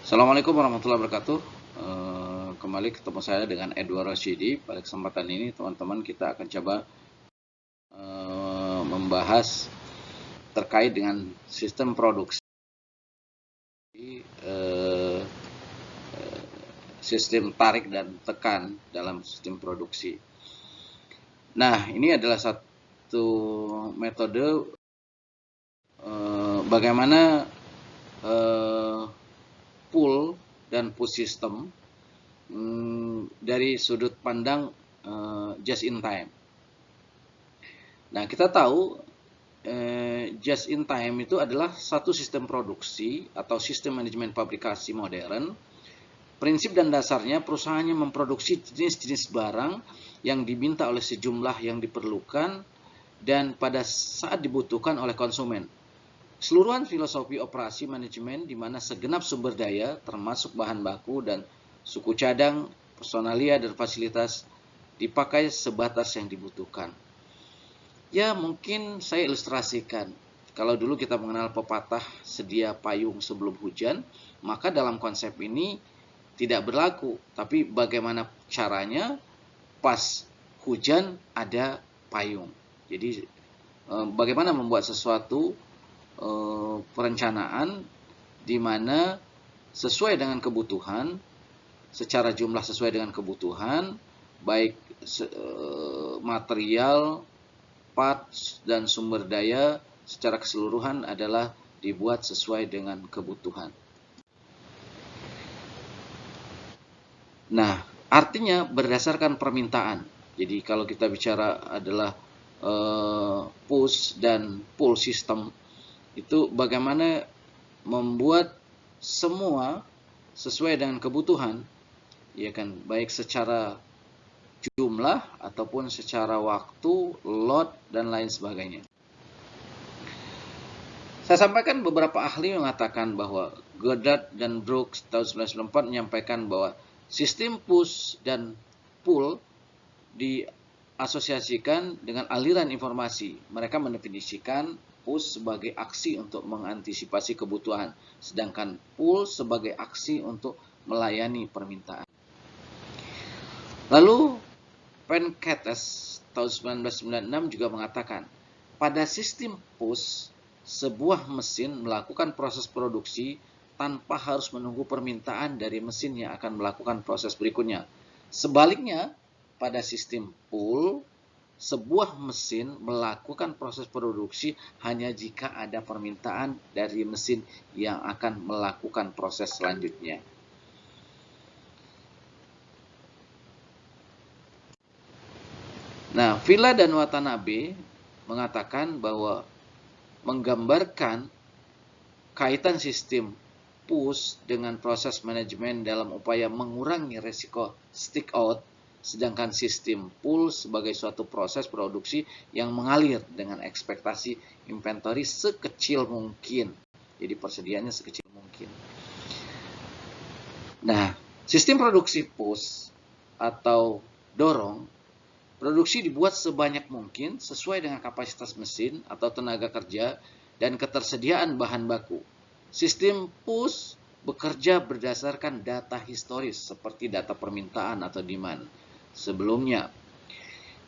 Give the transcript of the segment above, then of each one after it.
Assalamualaikum warahmatullahi wabarakatuh. Kembali ketemu saya dengan Edward Rashidi. Pada kesempatan ini, teman-teman, kita akan coba membahas terkait dengan sistem produksi, eh, sistem tarik dan tekan dalam sistem produksi. Nah, ini adalah satu metode bagaimana pull dan push system dari sudut pandang just in time. Nah, kita tahu just in time itu adalah satu sistem produksi atau sistem manajemen pabrikasi modern. Prinsip dan dasarnya perusahaannya memproduksi jenis-jenis barang yang diminta oleh sejumlah yang diperlukan dan pada saat dibutuhkan oleh konsumen. Keseluruhan filosofi operasi manajemen di mana segenap sumber daya termasuk bahan baku dan suku cadang, personalia dan fasilitas dipakai sebatas yang dibutuhkan. Ya, mungkin saya ilustrasikan. Kalau dulu kita mengenal pepatah sedia payung sebelum hujan, maka dalam konsep ini tidak berlaku. Tapi bagaimana caranya pas hujan ada payung. Jadi bagaimana membuat sesuatu perencanaan di mana sesuai dengan kebutuhan, secara jumlah sesuai dengan kebutuhan, baik material, parts, dan sumber daya secara keseluruhan adalah dibuat sesuai dengan kebutuhan. Nah, artinya berdasarkan permintaan. Jadi kalau kita bicara adalah push dan pull system, itu bagaimana membuat semua sesuai dengan kebutuhan, ya kan, baik secara jumlah ataupun secara waktu, load, dan lain sebagainya. Saya sampaikan beberapa ahli mengatakan bahwa Goddard dan Brooks tahun 1994 menyampaikan bahwa sistem push dan pull diasosiasikan dengan aliran informasi. Mereka mendefinisikan push sebagai aksi untuk mengantisipasi kebutuhan, sedangkan pull sebagai aksi untuk melayani permintaan. Lalu Pencates tahun 1996 juga mengatakan, pada sistem push, sebuah mesin melakukan proses produksi tanpa harus menunggu permintaan dari mesin yang akan melakukan proses berikutnya. Sebaliknya, pada sistem pull, sebuah mesin melakukan proses produksi hanya jika ada permintaan dari mesin yang akan melakukan proses selanjutnya. Nah, Villa dan Watanabe mengatakan bahwa menggambarkan kaitan sistem push dengan proses manajemen dalam upaya mengurangi resiko stick out, sedangkan sistem pull sebagai suatu proses produksi yang mengalir dengan ekspektasi inventory sekecil mungkin. Jadi persediaannya sekecil mungkin. Nah, sistem produksi push atau dorong, produksi dibuat sebanyak mungkin sesuai dengan kapasitas mesin atau tenaga kerja dan ketersediaan bahan baku. Sistem push bekerja berdasarkan data historis seperti data permintaan atau demand. Sebelumnya,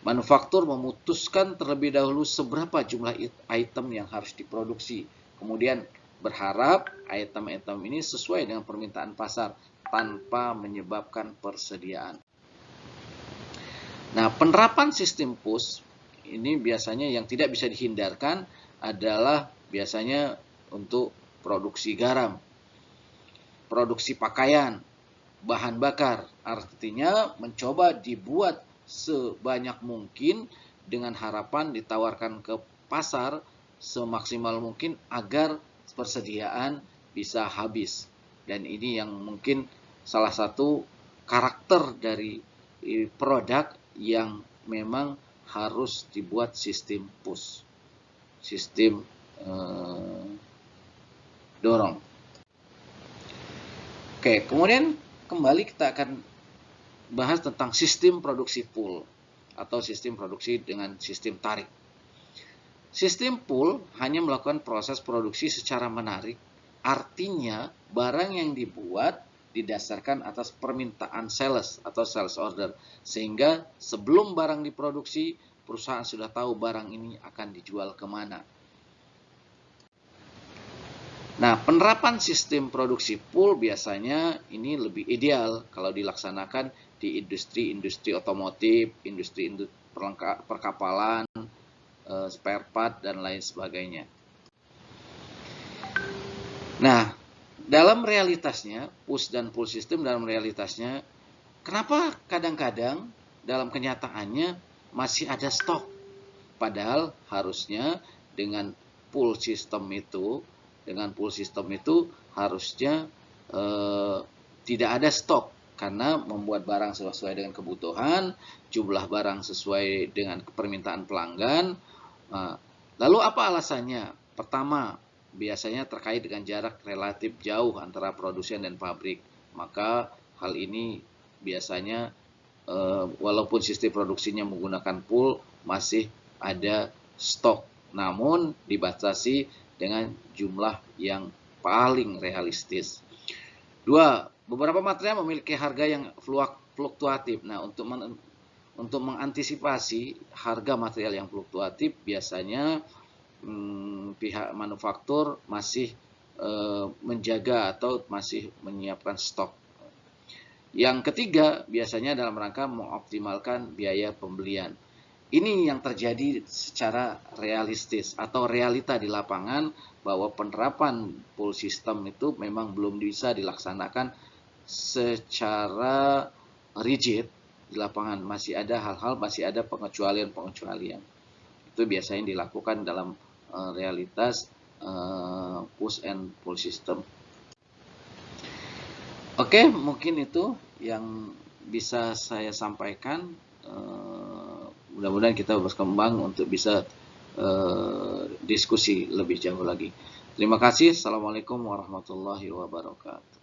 manufaktur memutuskan terlebih dahulu seberapa jumlah item yang harus diproduksi. Kemudian berharap item-item ini sesuai dengan permintaan pasar tanpa menyebabkan persediaan. Nah, penerapan sistem push ini biasanya yang tidak bisa dihindarkan adalah biasanya untuk produksi garam, produksi pakaian, bahan bakar. Artinya mencoba dibuat sebanyak mungkin dengan harapan ditawarkan ke pasar semaksimal mungkin agar persediaan bisa habis. Dan ini yang mungkin salah satu karakter dari produk yang memang harus dibuat sistem push, sistem dorong. Oke, kemudian kembali kita akan bahas tentang sistem produksi pull atau sistem produksi dengan sistem tarik. Sistem pull hanya melakukan proses produksi secara menarik Artinya barang yang dibuat didasarkan atas permintaan sales atau sales order, sehingga sebelum barang diproduksi perusahaan sudah tahu barang ini akan dijual kemana. Nah, penerapan sistem produksi pool biasanya ini lebih ideal kalau dilaksanakan di industri-industri otomotif, industri perkapalan, spare part, dan lain sebagainya. Nah, dalam realitasnya, push dan pull system dalam realitasnya, kenapa kadang-kadang dalam kenyataannya masih ada stok? Padahal harusnya dengan pull system itu, harusnya tidak ada stok, karena membuat barang sesuai dengan kebutuhan, jumlah barang sesuai dengan permintaan pelanggan. Lalu apa alasannya? Pertama, biasanya terkait dengan jarak relatif jauh antara produsen dan pabrik. Maka hal ini biasanya walaupun sistem produksinya menggunakan pool, masih ada stok, namun dibatasi dengan jumlah yang paling realistis. Dua, beberapa material memiliki harga yang fluktuatif. Nah, untuk mengantisipasi harga material yang fluktuatif, biasanya pihak manufaktur masih menjaga atau masih menyiapkan stok. Yang ketiga, biasanya dalam rangka mengoptimalkan biaya pembelian. Ini yang terjadi secara realistis atau realita di lapangan, bahwa penerapan pool system itu memang belum bisa dilaksanakan secara rigid di lapangan. Masih ada hal-hal, masih ada pengecualian-pengecualian. Itu biasanya dilakukan dalam realitas push and pull system. Oke, mungkin itu yang bisa saya sampaikan. Mudah-mudahan kita berkembang untuk bisa diskusi lebih jauh lagi. Terima kasih. Assalamualaikum warahmatullahi wabarakatuh.